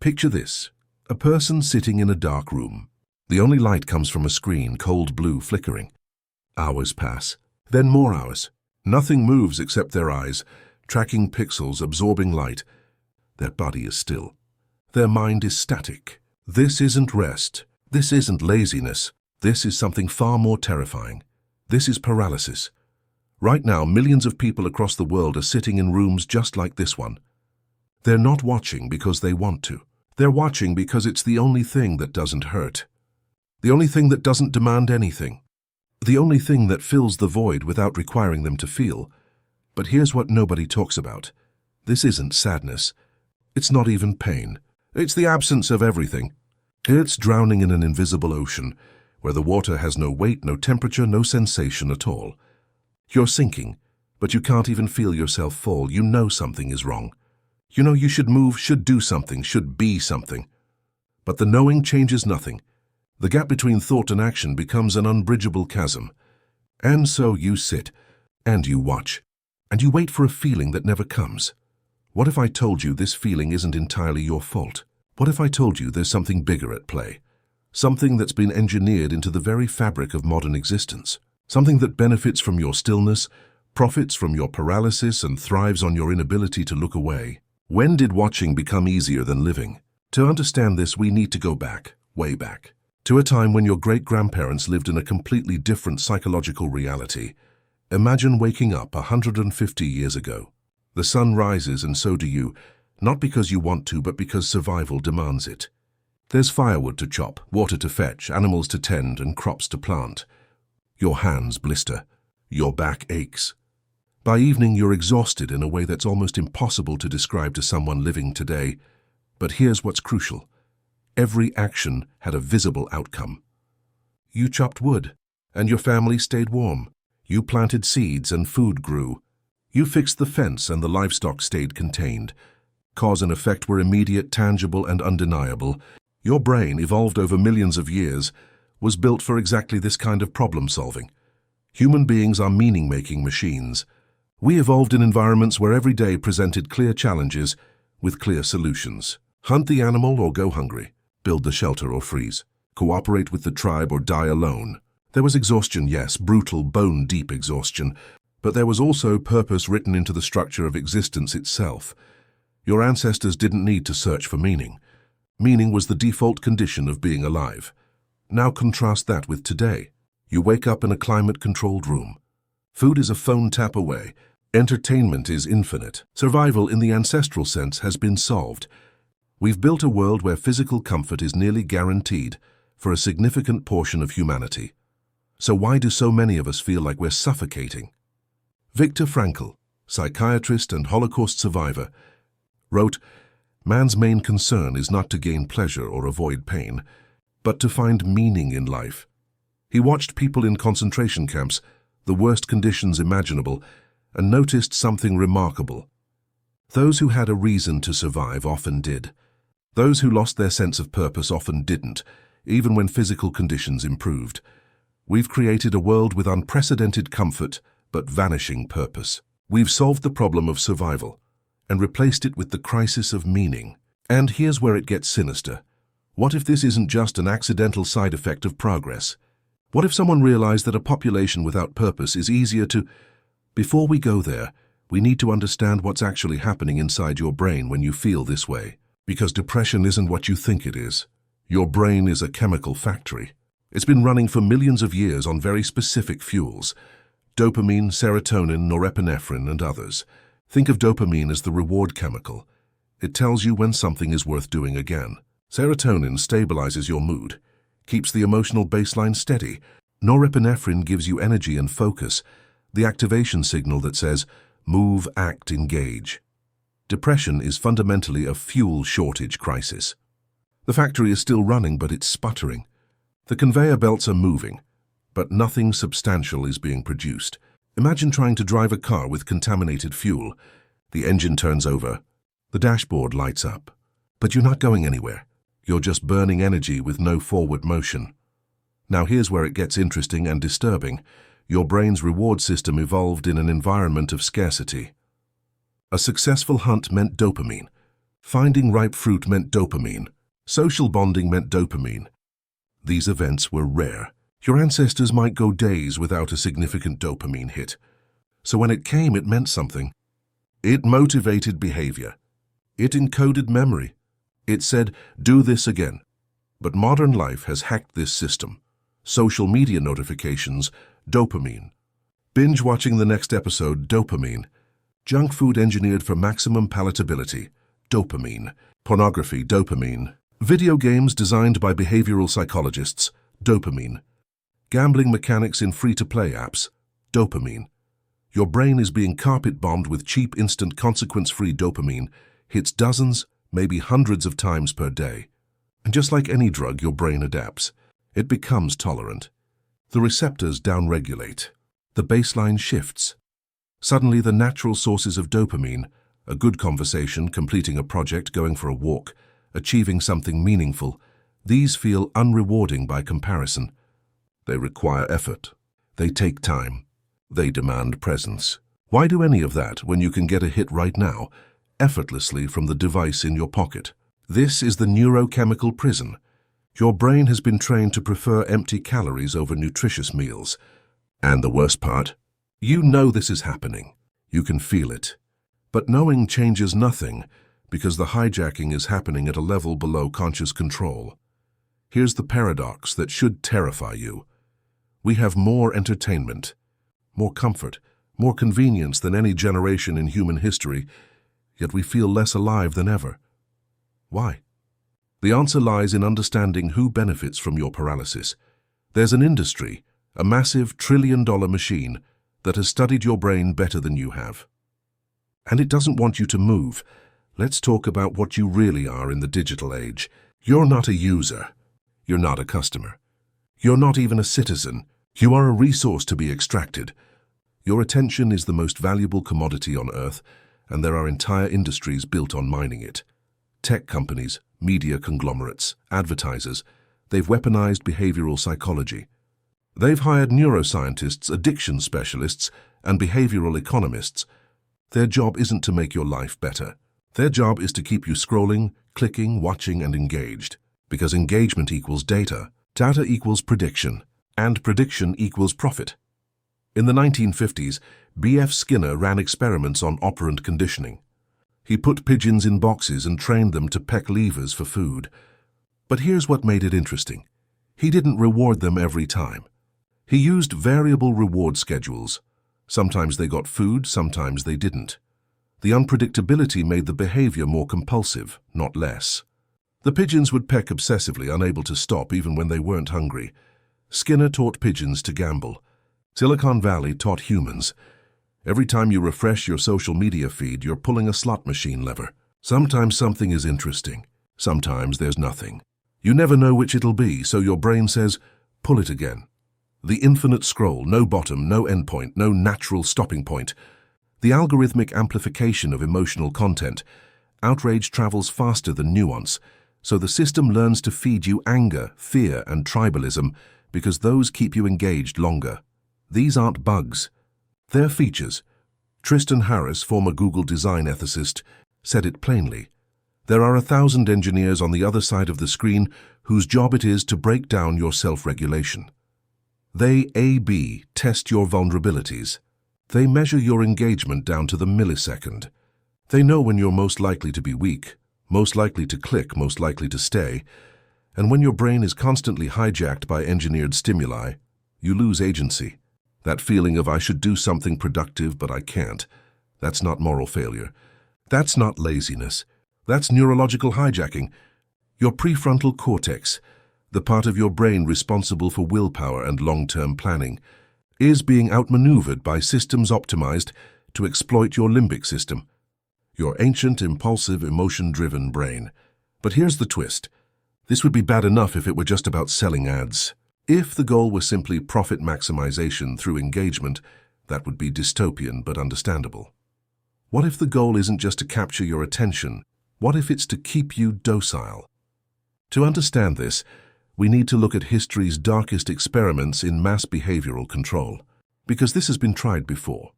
Picture this: a person sitting in a dark room. The only light comes from a screen, cold blue, flickering. Hours pass, then more hours. Nothing moves except their eyes, tracking pixels, absorbing light. Their body is still. Their mind is static. This isn't rest. This isn't laziness. This is something far more terrifying. This is paralysis. Right now, millions of people across the world are sitting in rooms just like this one. They're not watching because they want to. They're watching because it's the only thing that doesn't hurt. The only thing that doesn't demand anything. The only thing that fills the void without requiring them to feel. But here's what nobody talks about. This isn't sadness. It's not even pain. It's the absence of everything. It's drowning in an invisible ocean, where the water has no weight, no temperature, no sensation at all. You're sinking, but you can't even feel yourself fall. You know something is wrong. You know you should move, should do something, should be something. But the knowing changes nothing. The gap between thought and action becomes an unbridgeable chasm. And so you sit, and you watch, and you wait for a feeling that never comes. What if I told you this feeling isn't entirely your fault? What if I told you there's something bigger at play? Something that's been engineered into the very fabric of modern existence. Something that benefits from your stillness, profits from your paralysis, and thrives on your inability to look away. When did watching become easier than living? To understand this, we need to go back, way back, to a time when your great-grandparents lived in a completely different psychological reality. Imagine waking up 150 years ago. The sun rises and so do you, not because you want to, but because survival demands it. There's firewood to chop, water to fetch, animals to tend, and crops to plant. Your hands blister. Your back aches. By evening, you're exhausted in a way that's almost impossible to describe to someone living today. But here's what's crucial. Every action had a visible outcome. You chopped wood, and your family stayed warm. You planted seeds, and food grew. You fixed the fence, and the livestock stayed contained. Cause and effect were immediate, tangible, and undeniable. Your brain, evolved over millions of years, was built for exactly this kind of problem-solving. Human beings are meaning-making machines. We evolved in environments where every day presented clear challenges with clear solutions. Hunt the animal or go hungry. Build the shelter or freeze. Cooperate with the tribe or die alone. There was exhaustion, yes, brutal, bone-deep exhaustion, but there was also purpose written into the structure of existence itself. Your ancestors didn't need to search for meaning. Meaning was the default condition of being alive. Now contrast that with today. You wake up in a climate-controlled room. Food is a phone tap away. Entertainment is infinite. Survival in the ancestral sense has been solved. We've built a world where physical comfort is nearly guaranteed for a significant portion of humanity. So why do so many of us feel like we're suffocating? Viktor Frankl, psychiatrist and Holocaust survivor, wrote, "Man's main concern is not to gain pleasure or avoid pain, but to find meaning in life." He watched people in concentration camps, the worst conditions imaginable, and noticed something remarkable. Those who had a reason to survive often did. Those who lost their sense of purpose often didn't, even when physical conditions improved. We've created a world with unprecedented comfort, but vanishing purpose. We've solved the problem of survival and replaced it with the crisis of meaning. And here's where it gets sinister. What if this isn't just an accidental side effect of progress? What if someone realized that a population without purpose is easier to... Before we go there, we need to understand what's actually happening inside your brain when you feel this way. Because depression isn't what you think it is. Your brain is a chemical factory. It's been running for millions of years on very specific fuels. Dopamine, serotonin, norepinephrine, and others. Think of dopamine as the reward chemical. It tells you when something is worth doing again. Serotonin stabilizes your mood, keeps the emotional baseline steady. Norepinephrine gives you energy and focus, the activation signal that says, move, act, engage. Depression is fundamentally a fuel shortage crisis. The factory is still running, but it's sputtering. The conveyor belts are moving, but nothing substantial is being produced. Imagine trying to drive a car with contaminated fuel. The engine turns over. The dashboard lights up. But you're not going anywhere. You're just burning energy with no forward motion. Now here's where it gets interesting and disturbing. Your brain's reward system evolved in an environment of scarcity. A successful hunt meant dopamine. Finding ripe fruit meant dopamine. Social bonding meant dopamine. These events were rare. Your ancestors might go days without a significant dopamine hit. So when it came, it meant something. It motivated behavior. It encoded memory. It said, do this again. But modern life has hacked this system. Social media notifications, dopamine. Binge watching the next episode, dopamine. Junk food engineered for maximum palatability, dopamine. Pornography, dopamine. Video games designed by behavioral psychologists, dopamine. Gambling mechanics in free-to-play apps, dopamine. Your brain is being carpet-bombed with cheap, instant, consequence-free dopamine, hits dozens, maybe hundreds of times per day. And just like any drug, your brain adapts. It becomes tolerant. The receptors downregulate. The baseline shifts. Suddenly, the natural sources of dopamine, a good conversation, completing a project, going for a walk, achieving something meaningful, these feel unrewarding by comparison. They require effort. They take time. They demand presence. Why do any of that when you can get a hit right now, effortlessly from the device in your pocket? This is the neurochemical prison. Your brain has been trained to prefer empty calories over nutritious meals. And the worst part? You know this is happening. You can feel it. But knowing changes nothing because the hijacking is happening at a level below conscious control. Here's the paradox that should terrify you. We have more entertainment, more comfort, more convenience than any generation in human history, yet we feel less alive than ever. Why? The answer lies in understanding who benefits from your paralysis. There's an industry, a massive trillion-dollar machine, that has studied your brain better than you have. And it doesn't want you to move. Let's talk about what you really are in the digital age. You're not a user. You're not a customer. You're not even a citizen. You are a resource to be extracted. Your attention is the most valuable commodity on Earth, and there are entire industries built on mining it. Tech companies, media conglomerates, advertisers, they've weaponized behavioral psychology. They've hired neuroscientists, addiction specialists, and behavioral economists. Their job isn't to make your life better. Their job is to keep you scrolling, clicking, watching, and engaged. Because engagement equals data, data equals prediction, and prediction equals profit. In the 1950s, B.F. Skinner ran experiments on operant conditioning. He put pigeons in boxes and trained them to peck levers for food. But here's what made it interesting. He didn't reward them every time. He used variable reward schedules. Sometimes they got food, sometimes they didn't. The unpredictability made the behavior more compulsive, not less. The pigeons would peck obsessively, unable to stop even when they weren't hungry. Skinner taught pigeons to gamble. Silicon Valley taught humans. Every time you refresh your social media feed, you're pulling a slot machine lever. Sometimes something is interesting. Sometimes there's nothing. You never know which it'll be, so your brain says, pull it again. The infinite scroll, no bottom, no endpoint, no natural stopping point. The algorithmic amplification of emotional content. Outrage travels faster than nuance, so the system learns to feed you anger, fear, and tribalism because those keep you engaged longer. These aren't bugs. They're features. Tristan Harris, former Google design ethicist, said it plainly. There are 1,000 engineers on the other side of the screen whose job it is to break down your self-regulation. They A/B test your vulnerabilities. They measure your engagement down to the millisecond. They know when you're most likely to be weak, most likely to click, most likely to stay. And when your brain is constantly hijacked by engineered stimuli, you lose agency. That feeling of I should do something productive but I can't. That's not moral failure. That's not laziness. That's neurological hijacking. Your prefrontal cortex, the part of your brain responsible for willpower and long-term planning, is being outmaneuvered by systems optimized to exploit your limbic system, your ancient, impulsive, emotion-driven brain. But here's the twist. This would be bad enough if it were just about selling ads. If the goal were simply profit maximization through engagement, that would be dystopian but understandable. What if the goal isn't just to capture your attention? What if it's to keep you docile? To understand this, we need to look at history's darkest experiments in mass behavioral control, because this has been tried before.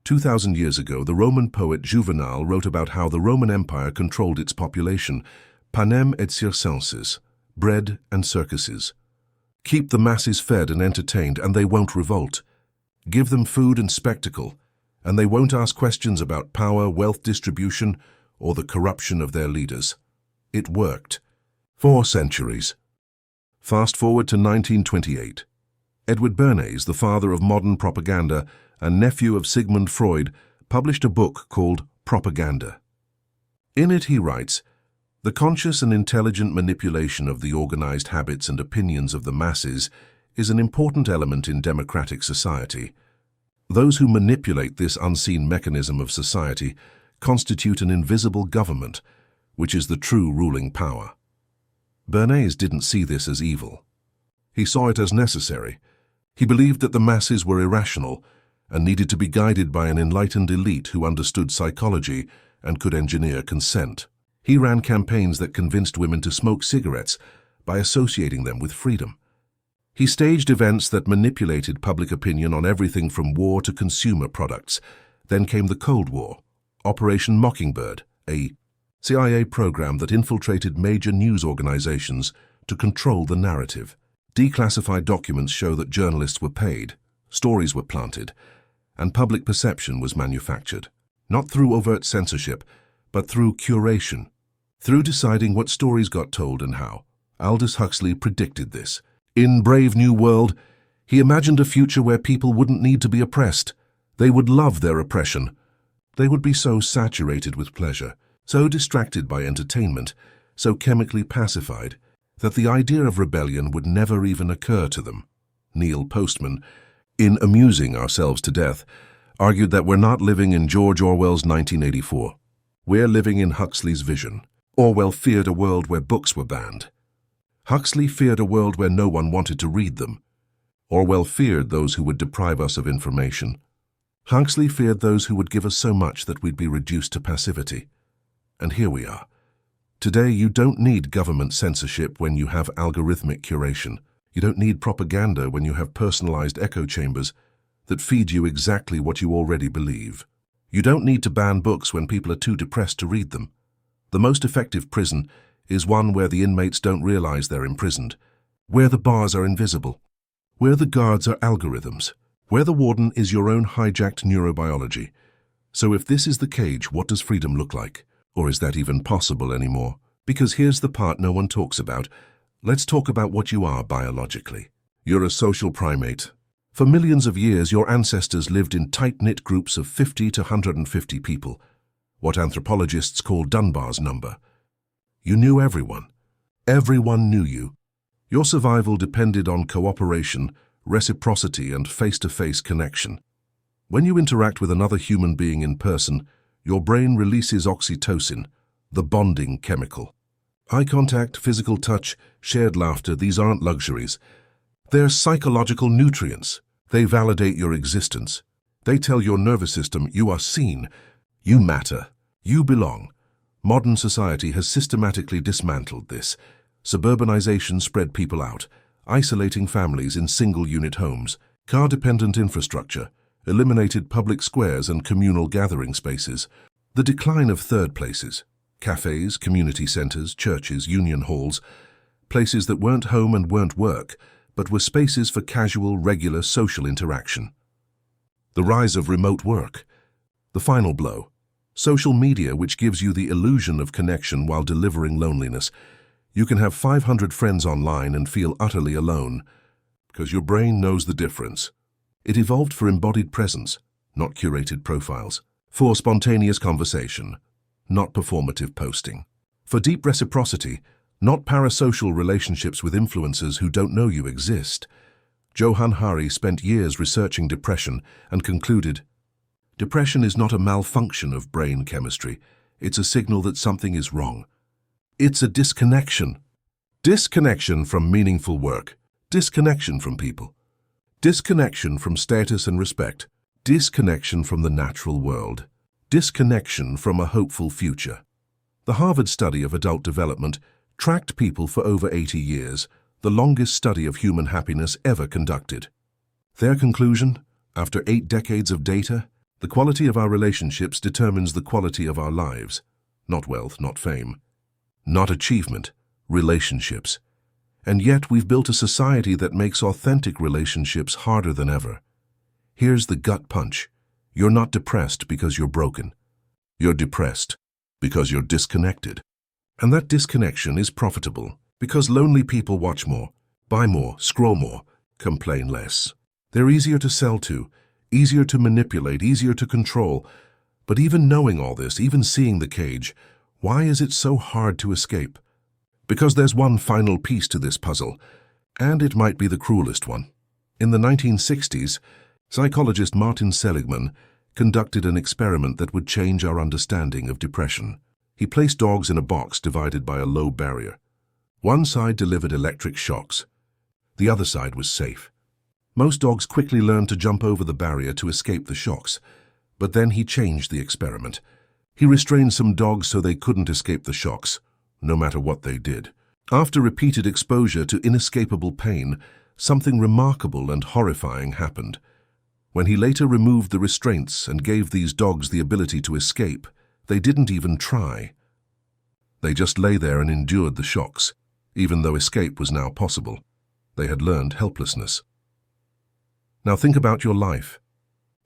2,000 years ago, the Roman poet Juvenal wrote about how the Roman Empire controlled its population, panem et circenses, bread and circuses. Keep the masses fed and entertained, and they won't revolt. Give them food and spectacle, and they won't ask questions about power, wealth distribution, or the corruption of their leaders. It worked. 4 centuries. Fast forward to 1928. Edward Bernays, the father of modern propaganda and nephew of Sigmund Freud, published a book called Propaganda. In it he writes, "The conscious and intelligent manipulation of the organized habits and opinions of the masses is an important element in democratic society. Those who manipulate this unseen mechanism of society constitute an invisible government, which is the true ruling power." Bernays didn't see this as evil. He saw it as necessary. He believed that the masses were irrational and needed to be guided by an enlightened elite who understood psychology and could engineer consent. He ran campaigns that convinced women to smoke cigarettes by associating them with freedom. He staged events that manipulated public opinion on everything from war to consumer products. Then came the Cold War, Operation Mockingbird, a CIA program that infiltrated major news organizations to control the narrative. Declassified documents show that journalists were paid, stories were planted, and public perception was manufactured, not through overt censorship, but through curation, through deciding what stories got told and how. Aldous Huxley predicted this. In Brave New World, he imagined a future where people wouldn't need to be oppressed. They would love their oppression. They would be so saturated with pleasure, so distracted by entertainment, so chemically pacified, that the idea of rebellion would never even occur to them. Neil Postman, in Amusing Ourselves to Death, argued that we're not living in George Orwell's 1984. We're living in Huxley's vision. Orwell feared a world where books were banned. Huxley feared a world where no one wanted to read them. Orwell feared those who would deprive us of information. Huxley feared those who would give us so much that we'd be reduced to passivity. And here we are. Today, you don't need government censorship when you have algorithmic curation. You don't need propaganda when you have personalized echo chambers that feed you exactly what you already believe. You don't need to ban books when people are too depressed to read them. The most effective prison is one where the inmates don't realize they're imprisoned, where the bars are invisible, where the guards are algorithms, where the warden is your own hijacked neurobiology. So if this is the cage, what does freedom look like? Or is that even possible anymore? Because here's the part no one talks about. Let's talk about what you are biologically. You're a social primate. For millions of years, your ancestors lived in tight-knit groups of 50 to 150 people, what anthropologists call Dunbar's number. You knew everyone. Everyone knew you. Your survival depended on cooperation, reciprocity, and face-to-face connection. When you interact with another human being in person, your brain releases oxytocin, the bonding chemical. Eye contact, physical touch, shared laughter, these aren't luxuries. They're psychological nutrients. They validate your existence. They tell your nervous system you are seen, you matter, you belong. Modern society has systematically dismantled this. Suburbanization spread people out, isolating families in single-unit homes. Car-dependent infrastructure eliminated public squares and communal gathering spaces. The decline of third places, cafes, community centers, churches, union halls, places that weren't home and weren't work, but were spaces for casual, regular social interaction. The rise of remote work. The final blow. Social media, which gives you the illusion of connection while delivering loneliness. You can have 500 friends online and feel utterly alone, because your brain knows the difference. It evolved for embodied presence, not curated profiles. For spontaneous conversation, not performative posting. For deep reciprocity, not parasocial relationships with influencers who don't know you exist. Johann Hari spent years researching depression and concluded, depression is not a malfunction of brain chemistry. It's a signal that something is wrong. It's a disconnection. Disconnection from meaningful work. Disconnection from people. Disconnection from status and respect. Disconnection from the natural world. Disconnection from a hopeful future. The Harvard study of adult development tracked people for over 80 years, the longest study of human happiness ever conducted. Their conclusion, after 8 decades of data, The quality of our relationships determines the quality of our lives. Not wealth, not fame, not achievement, relationships. And yet we've built a society that makes authentic relationships harder than ever. Here's the gut punch. You're not depressed because you're broken. You're depressed because you're disconnected. And that disconnection is profitable because lonely people watch more, buy more, scroll more, complain less. They're easier to sell to, easier to manipulate, easier to control. But even knowing all this, even seeing the cage, why is it so hard to escape? Because there's one final piece to this puzzle, and it might be the cruelest one. In the 1960s, psychologist Martin Seligman conducted an experiment that would change our understanding of depression. He placed dogs in a box divided by a low barrier. One side delivered electric shocks. The other side was safe. Most dogs quickly learned to jump over the barrier to escape the shocks, but then he changed the experiment. He restrained some dogs so they couldn't escape the shocks, no matter what they did. After repeated exposure to inescapable pain, something remarkable and horrifying happened. When he later removed the restraints and gave these dogs the ability to escape, they didn't even try. They just lay there and endured the shocks, even though escape was now possible. They had learned helplessness. Now think about your life.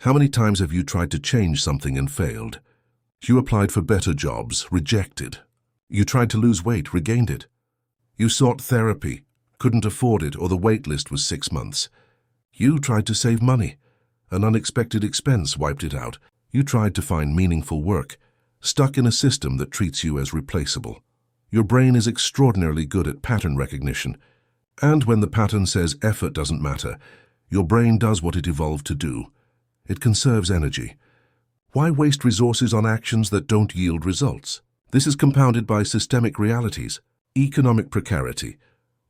How many times have you tried to change something and failed? You applied for better jobs, rejected. You tried to lose weight, regained it. You sought therapy, couldn't afford it, or the wait list was 6 months. You tried to save money. An unexpected expense wiped it out. You tried to find meaningful work, stuck in a system that treats you as replaceable. Your brain is extraordinarily good at pattern recognition, and when the pattern says effort doesn't matter, your brain does what it evolved to do. It conserves energy. Why waste resources on actions that don't yield results? This is compounded by systemic realities, economic precarity.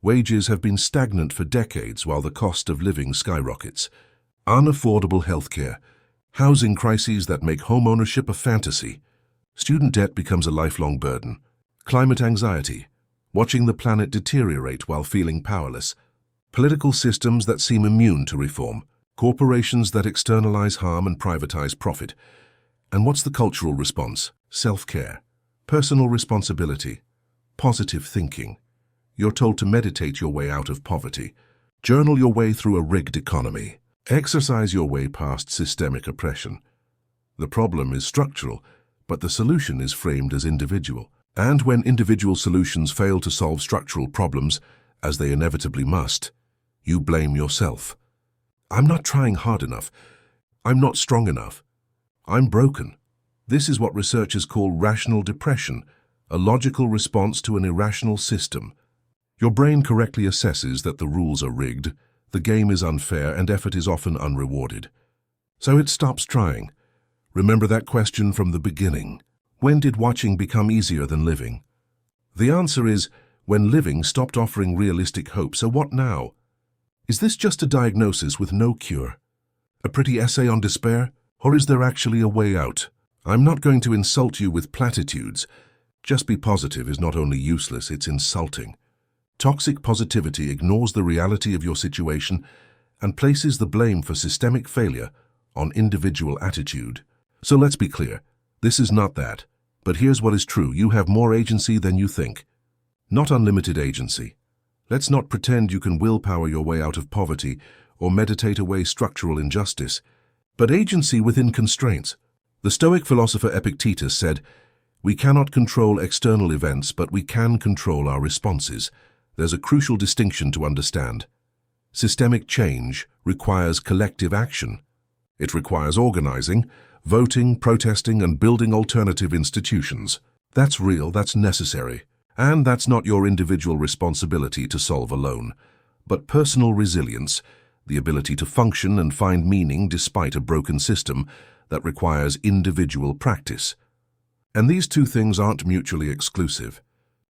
Wages have been stagnant for decades while the cost of living skyrockets. Unaffordable healthcare, housing crises that make home ownership a fantasy. Student debt becomes a lifelong burden. Climate anxiety, watching the planet deteriorate while feeling powerless. Political systems that seem immune to reform. Corporations that externalize harm and privatize profit. And what's the cultural response? Self-care, personal responsibility, positive thinking. You're told to meditate your way out of poverty, journal your way through a rigged economy, exercise your way past systemic oppression. The problem is structural, but the solution is framed as individual. And when individual solutions fail to solve structural problems, as they inevitably must, you blame yourself. I'm not trying hard enough. I'm not strong enough. I'm broken. This is what researchers call rational depression, a logical response to an irrational system. Your brain correctly assesses that the rules are rigged, the game is unfair, and effort is often unrewarded. So it stops trying. Remember that question from the beginning. When did watching become easier than living? The answer is when living stopped offering realistic hope. So what now? Is this just a diagnosis with no cure? A pretty essay on despair? Or is there actually a way out? I'm not going to insult you with platitudes. Just be positive is not only useless, it's insulting. Toxic positivity ignores the reality of your situation and places the blame for systemic failure on individual attitude. So let's be clear, this is not that. But here's what is true, you have more agency than you think. Not unlimited agency. Let's not pretend you can willpower your way out of poverty or meditate away structural injustice, but agency within constraints. The Stoic philosopher Epictetus said, "We cannot control external events, but we can control our responses." There's a crucial distinction to understand. Systemic change requires collective action. It requires organizing, voting, protesting, and building alternative institutions. That's real, that's necessary. And that's not your individual responsibility to solve alone. But personal resilience, the ability to function and find meaning despite a broken system, that requires individual practice. And these two things aren't mutually exclusive.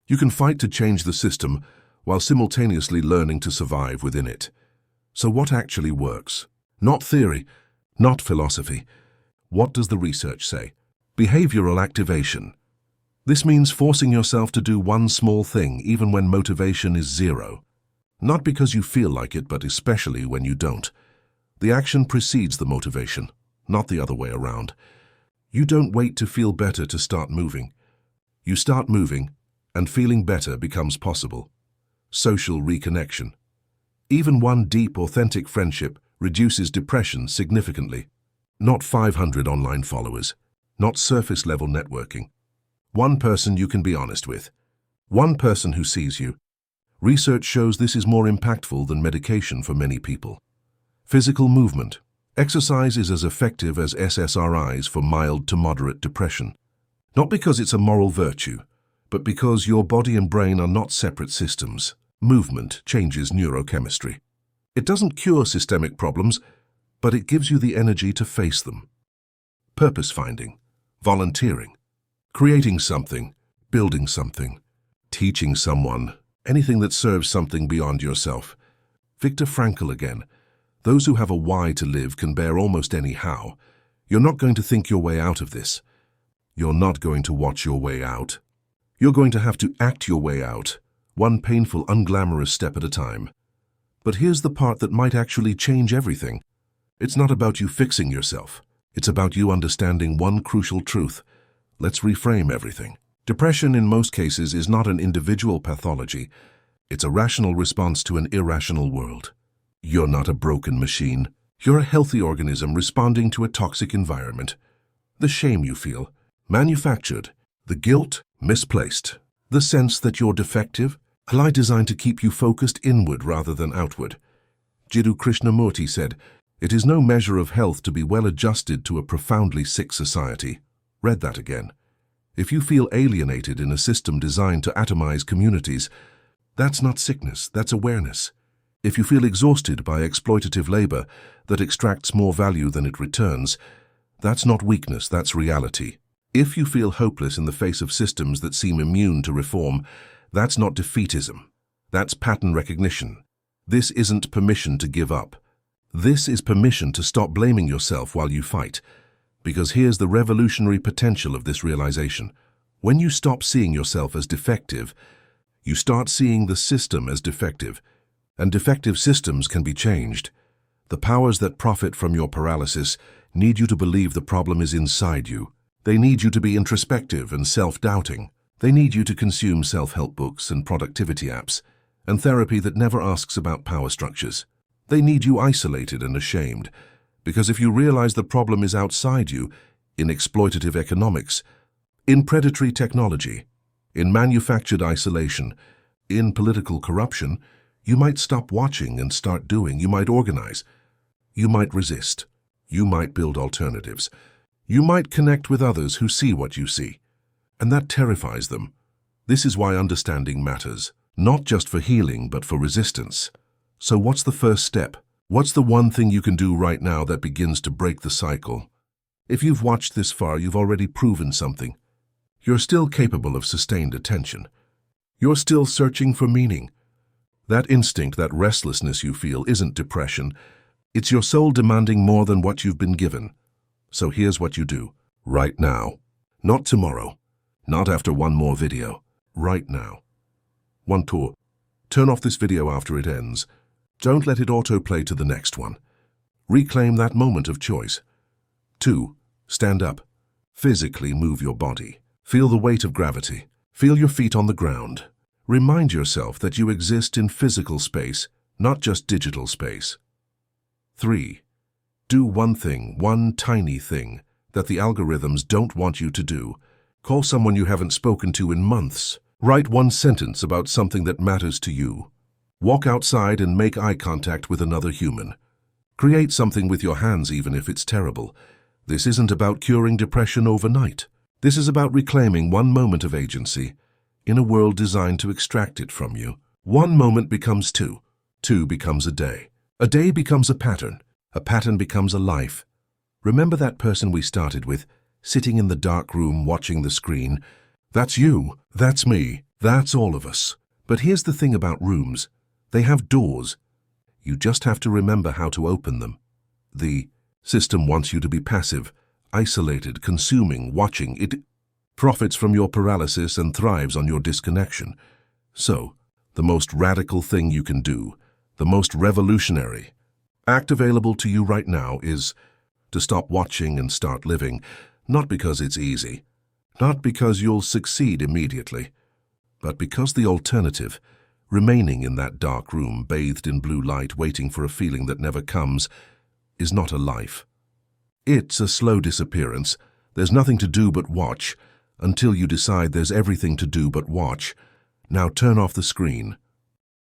You can fight to change the system while simultaneously learning to survive within it. So what actually works? Not theory, not philosophy. What does the research say? Behavioral activation. This means forcing yourself to do one small thing even when motivation is zero. Not because you feel like it, but especially when you don't. The action precedes the motivation. not the other way around. You don't wait to feel better to start moving. You start moving, and feeling better becomes possible. Social reconnection. Even one deep, authentic friendship reduces depression significantly. Not 500 online followers, not surface-level networking. One person you can be honest with. One person who sees you. Research shows this is more impactful than medication for many people. Physical movement. Exercise is as effective as SSRIs for mild to moderate depression. Not because it's a moral virtue, but because your body and brain are not separate systems. Movement changes neurochemistry. It doesn't cure systemic problems, but it gives you the energy to face them. Purpose finding, volunteering, creating something, building something, teaching someone, anything that serves something beyond yourself. Viktor Frankl again. Those who have a why to live can bear almost any how. You're not going to think your way out of this. You're not going to watch your way out. You're going to have to act your way out, one painful, unglamorous step at a time. But here's the part that might actually change everything. It's not about you fixing yourself. It's about you understanding one crucial truth. Let's reframe everything. Depression in most cases is not an individual pathology. It's a rational response to an irrational world. You're not a broken machine. You're a healthy organism responding to a toxic environment. The shame you feel, manufactured. The guilt, misplaced. The sense that you're defective, a lie designed to keep you focused inward rather than outward. Jiddu Krishnamurti said, "It is no measure of health to be well adjusted to a profoundly sick society." Read that again. If you feel alienated in a system designed to atomize communities, that's not sickness, that's awareness. If you feel exhausted by exploitative labor that extracts more value than it returns, that's not weakness, that's reality. If you feel hopeless in the face of systems that seem immune to reform, that's not defeatism. That's pattern recognition. This isn't permission to give up. This is permission to stop blaming yourself while you fight. Because here's the revolutionary potential of this realization. When you stop seeing yourself as defective, you start seeing the system as defective. And defective systems can be changed. The powers that profit from your paralysis need you to believe the problem is inside you. They need you to be introspective and self-doubting. They need you to consume self-help books and productivity apps, and therapy that never asks about power structures. They need you isolated and ashamed, because if you realize the problem is outside you, in exploitative economics, in predatory technology, in manufactured isolation, in political corruption, you might stop watching and start doing. You might organize. You might resist. You might build alternatives. You might connect with others who see what you see. And that terrifies them. This is why understanding matters, not just for healing, but for resistance. So what's the first step? What's the one thing you can do right now that begins to break the cycle? If you've watched this far, you've already proven something. You're still capable of sustained attention. You're still searching for meaning. That instinct, that restlessness you feel isn't depression. It's your soul demanding more than what you've been given. So here's what you do, right now. Not tomorrow. Not after one more video. Right now. 1. Turn off this video after it ends. Don't let it autoplay to the next one. Reclaim that moment of choice. 2. Stand up. Physically move your body. Feel the weight of gravity. Feel your feet on the ground. Remind yourself that you exist in physical space, not just digital space. 3. Do one thing, one tiny thing, that the algorithms don't want you to do. Call someone you haven't spoken to in months. Write one sentence about something that matters to you. Walk outside and make eye contact with another human. Create something with your hands even if it's terrible. This isn't about curing depression overnight. This is about reclaiming one moment of agency in a world designed to extract it from you. One moment becomes two. Two becomes a day. A day becomes a pattern. A pattern becomes a life. Remember that person we started with, sitting in the dark room watching the screen? That's you. That's me. That's all of us. But here's the thing about rooms. They have doors. You just have to remember how to open them. The system wants you to be passive, isolated, consuming, watching. It profits from your paralysis and thrives on your disconnection. So, the most radical thing you can do, the most revolutionary act available to you right now is to stop watching and start living, not because it's easy, not because you'll succeed immediately, but because the alternative, remaining in that dark room, bathed in blue light, waiting for a feeling that never comes, is not a life. It's a slow disappearance. There's nothing to do but watch, until you decide there's everything to do but watch. Now turn off the screen.